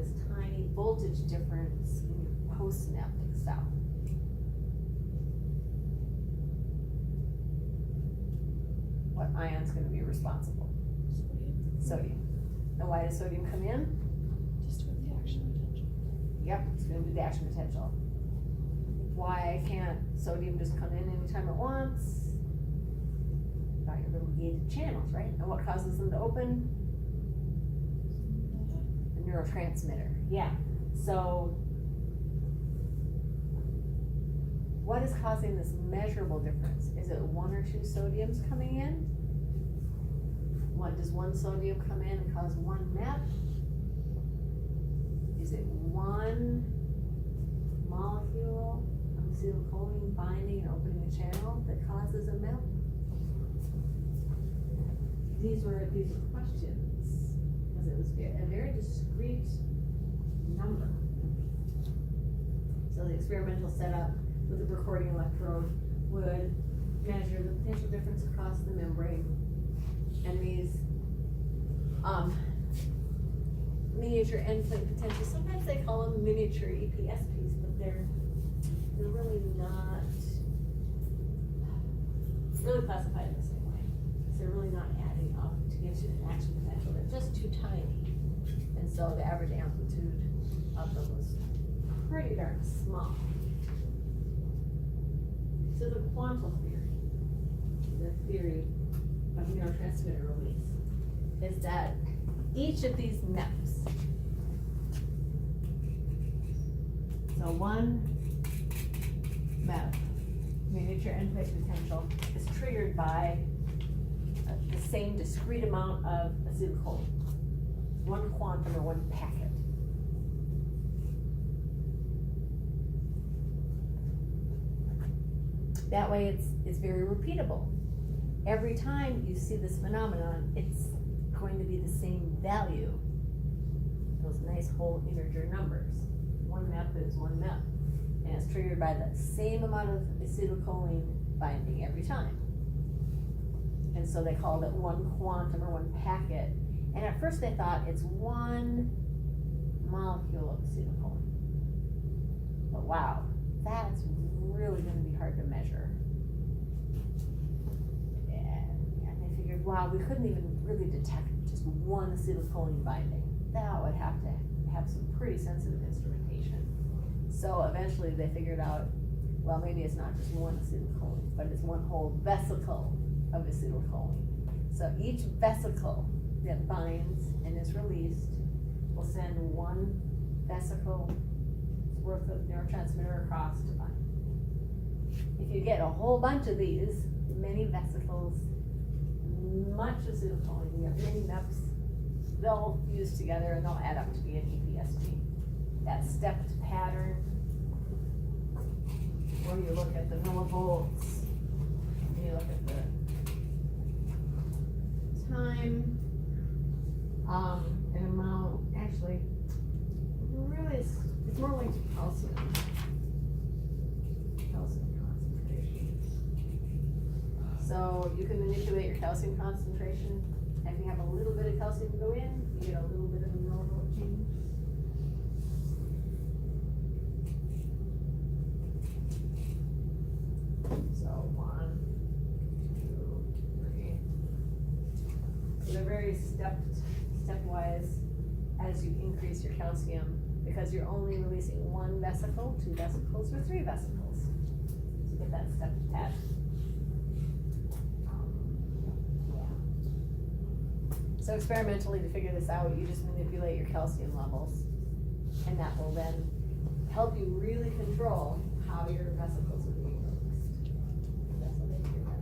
this tiny voltage difference in your postsynaptic cell. What ion's gonna be responsible? Sodium. And why does sodium come in? Just with the action potential. Yep, it's gonna be the action potential. Why can't sodium just come in anytime it wants? Got your little gated channels, right? And what causes them to open? The neurotransmitter, yeah. So, what is causing this measurable difference? Is it 1 or 2 sodiums coming in? Does 1 sodium come in and cause 1 MEP? Is it 1 molecule of acetylcholine binding and opening a channel that causes a MEP? These were questions, because it was a very discrete number. So the experimental setup with the recording electrode would measure the potential difference across the membrane, and these miniature endpoint potentials, sometimes they call them miniature EPSPs, but they're really not really classified in the same way. They're really not adding up to get you an action potential. They're just too tiny. And so the average amplitude of them was pretty darn small. So the quantum theory, the theory of neurotransmitter release, is that each of these MEPs, so 1 MEP, miniature endpoint potential, is triggered by the same discrete amount of acetylcholine, 1 quantum or 1 packet. That way it's very repeatable. Every time you see this phenomenon, it's going to be the same value, those nice whole integer numbers. 1 MEP is 1 MEP, and it's triggered by the same amount of acetylcholine binding every time. And so they called it 1 quantum or 1 packet. And at first they thought it's 1 molecule of acetylcholine. But wow, that's really going to be hard to measure. And they figured, wow, we couldn't even really detect just 1 acetylcholine binding. That would have to have some pretty sensitive instrumentation. So eventually they figured out, well, maybe it's not just 1 acetylcholine, but it's 1 whole vesicle of acetylcholine. So each vesicle that binds and is released will send 1 vesicle worth of neurotransmitter across to bind. If you get a whole bunch of these, many vesicles, much acetylcholine, you have many MEPs, they'll fuse together and they'll add up to be an EPSP. That stepped pattern, where you look at the millivolts, and you look at the time, and amount, actually, really it's more like calcium concentration. So you can manipulate your calcium concentration. If you have a little bit of calcium go in, you get a little bit of a millivolt change. So 1, 2, 3. So they're very stepwise as you increase your calcium, because you're only releasing 1 vesicle, 2 vesicles, or 3 vesicles. So get that stepped pattern. So experimentally, to figure this out, you just manipulate your calcium levels, and that will then help you really control how your vesicles are being released. That's what they figured out.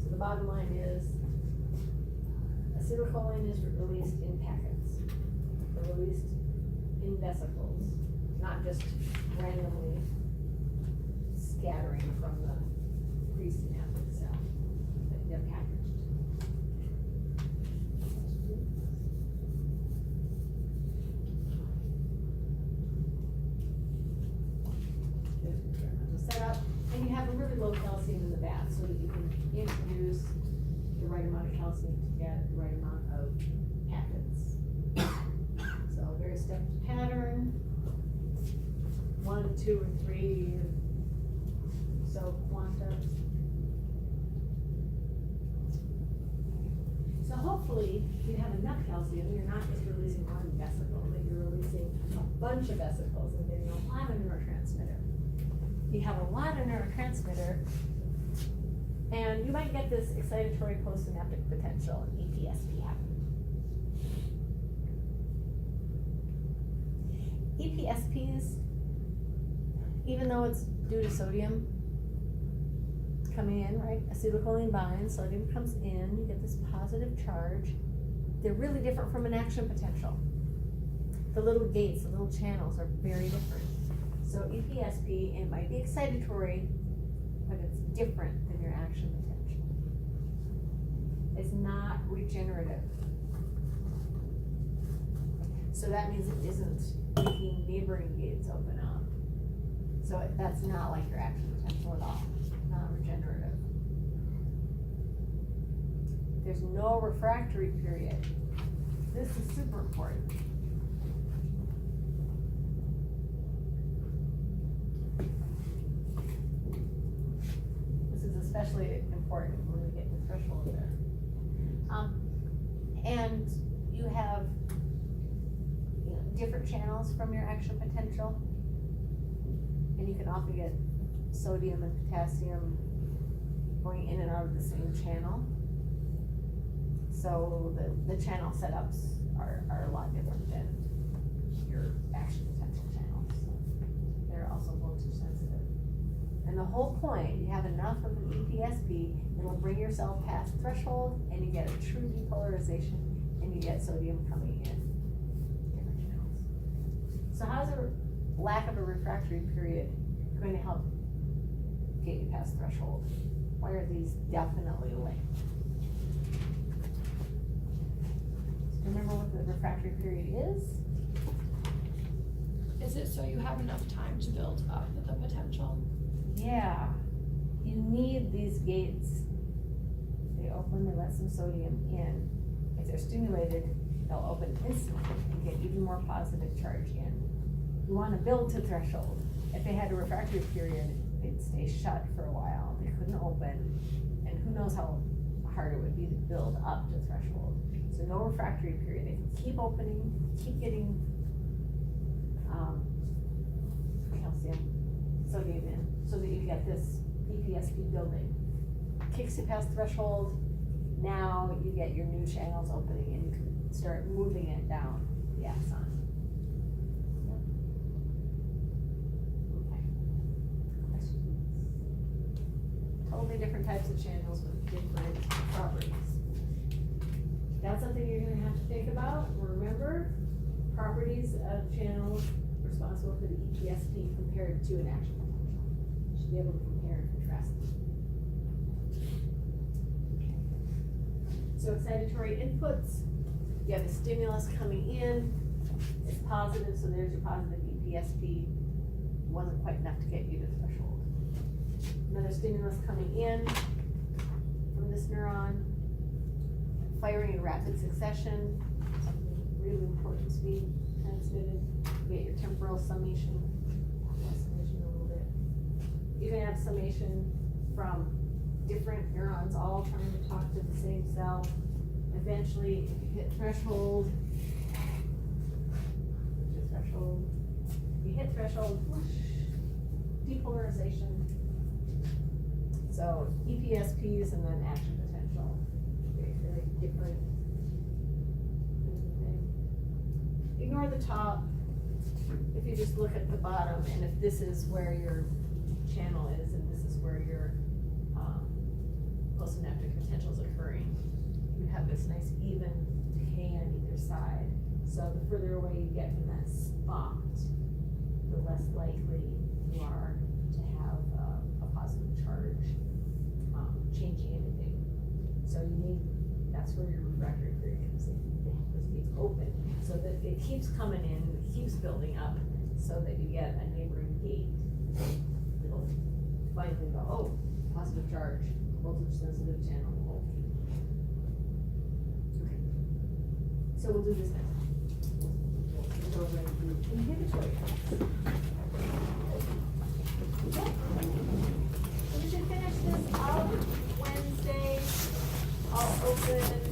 So the bottom line is, acetylcholine is released in packets. They're released in vesicles, not just randomly scattering from the presynaptic cell. They're packaged. There's an experimental setup, and you have a really low calcium in the bath so that you can introduce the right 2 or 3 or so quanta. So hopefully you have enough calcium, you're not just releasing one vesicle, but you're releasing a bunch of vesicles and getting a lot of neurotransmitter. You have a lot of neurotransmitter, and you might get this excitatory postsynaptic potential, EPSP happen. EPSPs, even though it's due to sodium coming in, right? Acetylcholine binds, sodium comes in, you get this positive charge. They're really different from an action potential. The little gates, the little channels are very different. So EPSP, it might be excitatory, but it's different than your action potential. It's not regenerative. So that means it isn't making neighboring gates open up. So that's not like your action potential at all, not regenerative. There's no refractory period. This is super important. This is especially important when we get to threshold there. And you have different channels from your action potential, and you can often get sodium and potassium going in and out of the same channel. So the channel setups are a lot different than your action potential channels. They're also voltage sensitive. And the whole point, you have enough of an EPSP, it'll bring your cell past threshold, and you get a true depolarization, and you get sodium coming in different channels. So how's a lack of a refractory period going to help get you past threshold? Why are these definitely linked? Remember what the refractory period is? Is it so you have enough time to build up the potential? Yeah, you need these gates. They open, they let some sodium in. If they're stimulated, they'll open instantly and get even more positive charge in. You want to build to threshold. If they had a refractory period, they'd stay shut for a while. They couldn't open, and who knows how hard it would be to build up to threshold. So no refractory period. They can keep opening, keep getting calcium, sodium in, so that you get this EPSP building. Kicks you past threshold. Now you get your new channels opening, and you can start moving it down the axon. Yep. Okay. Questions? Totally different types of channels with different properties. That's something you're gonna have to think about. Remember, properties of channels responsible for the EPSP compared to an action potential. You should be able to compare and contrast them. Okay. So excitatory inputs, you have a stimulus coming in, it's positive, so there's your positive EPSP. Wasn't quite enough to get you to threshold. Another stimulus coming in from this neuron, firing in rapid succession, something really important to be transmitted. You get your temporal summation a little bit. You can have summation from different neurons all trying to talk to the same cell. Eventually, if you hit threshold, you hit threshold, whoosh, depolarization. So EPSPs and then action potential. Very different. Ignore the top. If you just look at the bottom, and if this is where your channel is, and this is where your postsynaptic potential is occurring, you have this nice even decay on either side. So the further away you get from that spot, the less likely you are to have a positive charge changing anything. So you need, that's where your refractory period comes in. This gate's open, so that it keeps coming in, it keeps building up, so that you get a neighboring gate. It'll finally go, oh, positive charge, voltage sensitive channel. Okay. So we'll do this next. We'll go over and do inhibitory. Johnson,